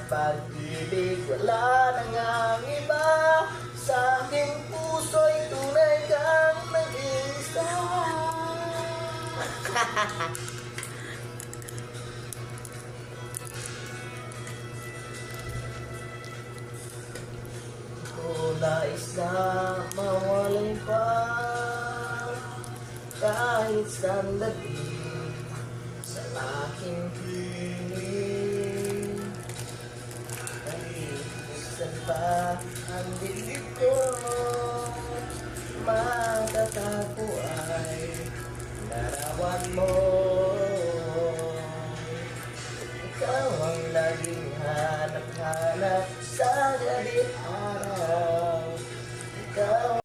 pag-ibig, wala nang ang iba. Sa aking puso'y tunay kang nag-iisa. Kung nais na mawalay pa kahit sandali sa aking piling, kahit saan pa ang dibdib ko matatapo ay larawan mo. Ikaw ang laging hanap-hanap sa gabi araw. Ikaw